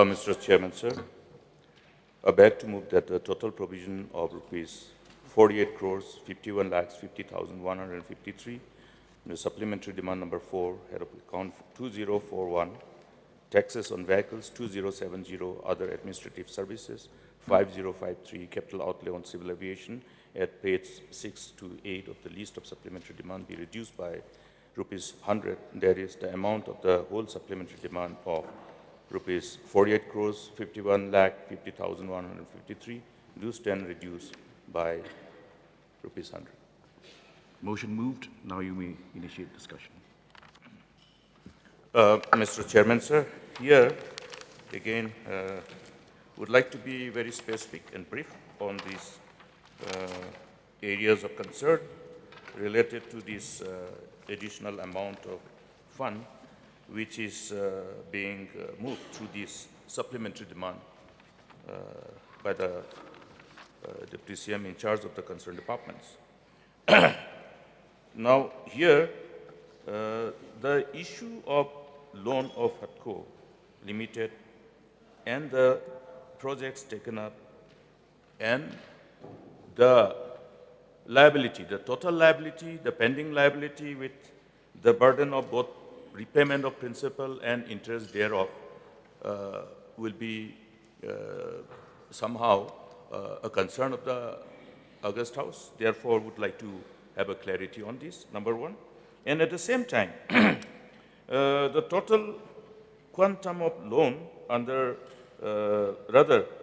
Mr. Chairman, sir, I beg to move that the total provision of rupees 48 crores 51 lakhs 50,153, the supplementary demand number 4, head of account 2041, taxes on vehicles 2070, other administrative services 5053, capital outlay on civil aviation at page 6 to 8 of the list of supplementary demand be reduced by rupees 100. That is the amount of the whole supplementary demand of rupees 48 crores 51 lakh 50,153, do stand reduced by rupees 100. Motion moved. Now you may initiate discussion. Mr. Chairman, sir, here again would like to be very specific and brief on these areas of concern related to this additional amount of fund which is being moved through this supplementary demand by the Deputy CM in charge of the concerned departments. Now, here, the issue of loan of HUDCO Limited and the projects taken up and the liability, the total liability, the pending liability with the burden of both repayment of principal and interest thereof will be somehow a concern of the August House. Therefore, would like to have a clarity on this, number one. And at the same time, the total quantum of loan under,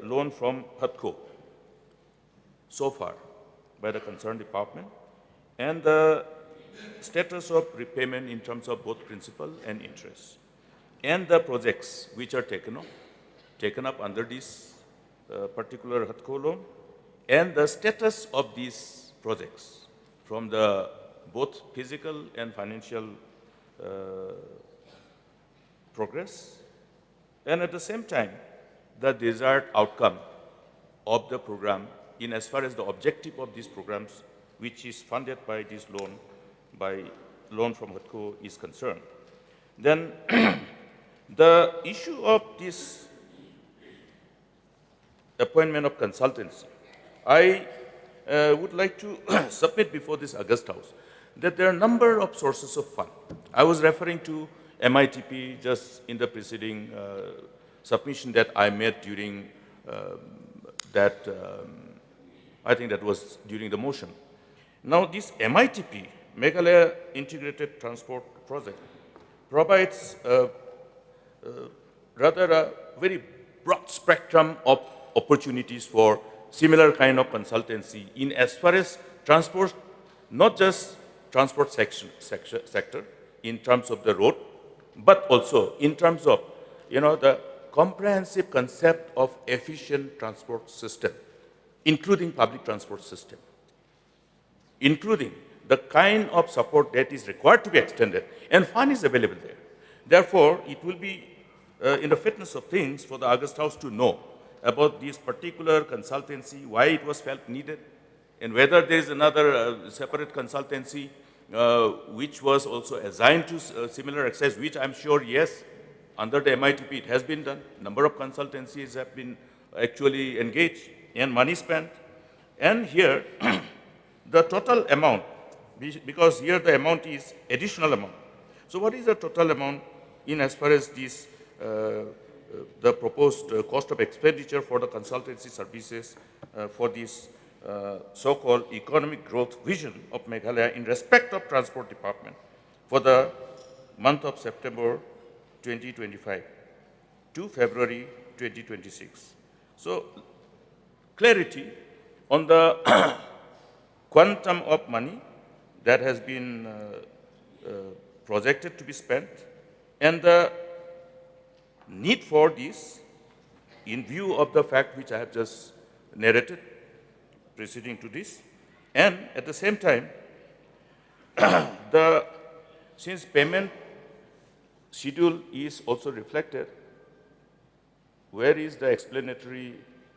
loan from HUDCO so far by the concerned department, and the status of repayment in terms of both principal and interest, and the projects which are taken up under this particular HUDCO loan, and the status of these projects from the both physical and financial progress, and at the same time the desired outcome of the program in as far as the objective of these programs which is funded by this loan from HUDCO is concerned. Then the issue of this appointment of consultancy, I would like to submit before this August House that there are a number of sources of fund. I was referring to MITP just in the preceding submission that I made during I think that was during the motion. Now this MITP, Meghalaya Integrated Transport Project, provides rather a very broad spectrum of opportunities for similar kind of consultancy in as far as transport, not just transport sector in terms of the road, but also in terms of, the comprehensive concept of efficient transport system, including public transport system, including the kind of support that is required to be extended, and fund is available there. Therefore, it will be in the fitness of things for the August House to know about this particular consultancy, why it was felt needed, and whether there is another separate consultancy which was also assigned to similar exercise, which I'm sure, yes, under the MITP it has been done. Number of consultancies have been actually engaged and money spent. And here, the total amount, because here the amount is additional amount. So what is the total amount in as far as this, the proposed cost of expenditure for the consultancy services for this so-called economic growth vision of Meghalaya in respect of Transport Department for the month of September 2025 to February 2026. So clarity on the quantum of money that has been projected to be spent and the need for this in view of the fact which I have just narrated preceding to this, and at the same time since payment schedule is also reflected, where is the explanatory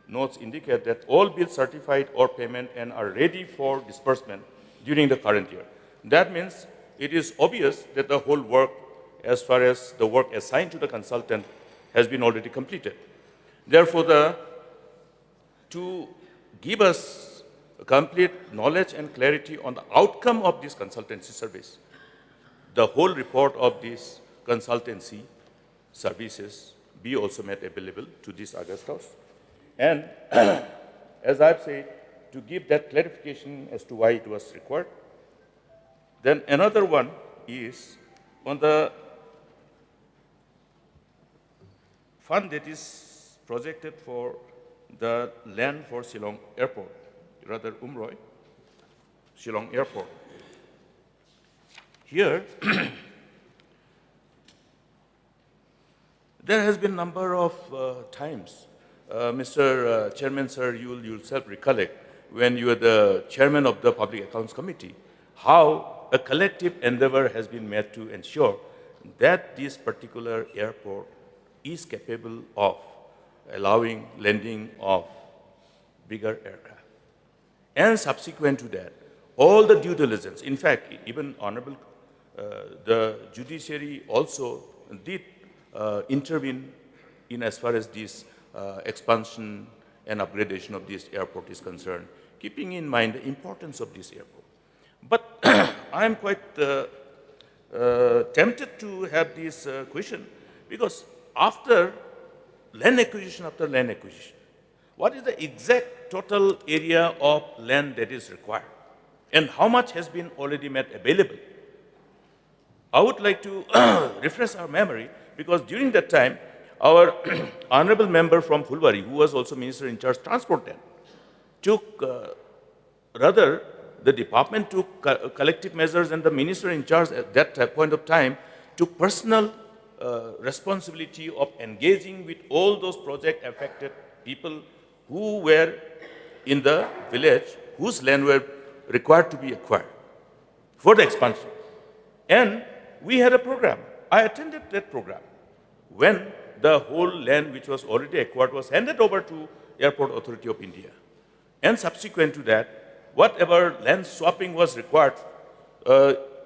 notes indicate that all bills certified or payment and are ready for disbursement during the current year. That means it is obvious that the whole work as far as the work assigned to the consultant has been already completed. Therefore, to give us complete knowledge and clarity on the outcome of this consultancy service, the whole report of this consultancy services be also made available to this August House. And as I've said, to give that clarification as to why it was required. Then another one is on the fund that is projected for the land for Shillong Airport, rather Umroi, Shillong Airport. Here, there has been a number of times, Mr. Chairman, sir, you will yourself recollect when you were the chairman of the Public Accounts Committee, how a collective endeavor has been made to ensure that this particular airport is capable of allowing landing of bigger aircraft. And subsequent to that, all the due diligence, in fact, even Honorable, the judiciary also did intervene in as far as this expansion and upgradation of this airport is concerned, keeping in mind the importance of this airport. But I am quite tempted to have this question, because after land acquisition, what is the exact total area of land that is required? And how much has been already made available? I would like to refresh our memory, because during that time, our honorable member from Fulbari, who was also minister in charge of transport then, took, the department took collective measures, and the minister in charge at that point of time took personal responsibility of engaging with all those project affected people who were in the village, whose land were required to be acquired for the expansion. And we had a program. I attended that program when the whole land which was already acquired was handed over to Airport Authority of India. And subsequent to that, whatever land swapping was required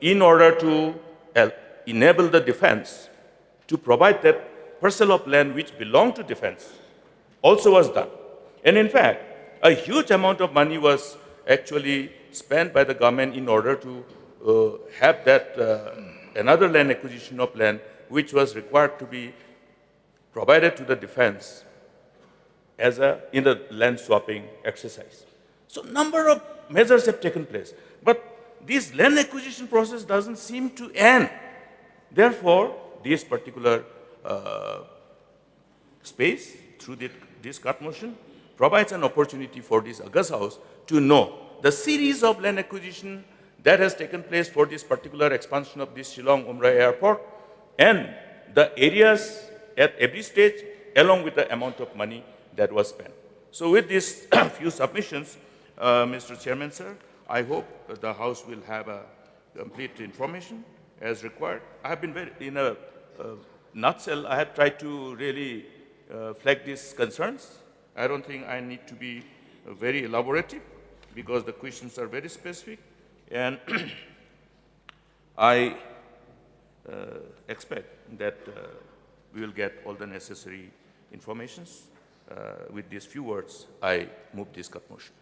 in order to enable the defense to provide that parcel of land which belonged to defense also was done. And in fact, a huge amount of money was actually spent by the government in order to have that another land acquisition of land which was required to be provided to the defense as in the land swapping exercise. So number of measures have taken place, but this land acquisition process doesn't seem to end. Therefore, this particular space through this cut motion provides an opportunity for this August House to know the series of land acquisition that has taken place for this particular expansion of this Shillong Umrah Airport, and the areas at every stage, along with the amount of money that was spent. So with these few submissions, Mr. Chairman, sir, I hope the House will have a complete information as required. I have been in a nutshell, I have tried to really flag these concerns. I don't think I need to be very elaborative, because the questions are very specific, and I expect that we will get all the necessary informations. With these few words, I move this cut motion.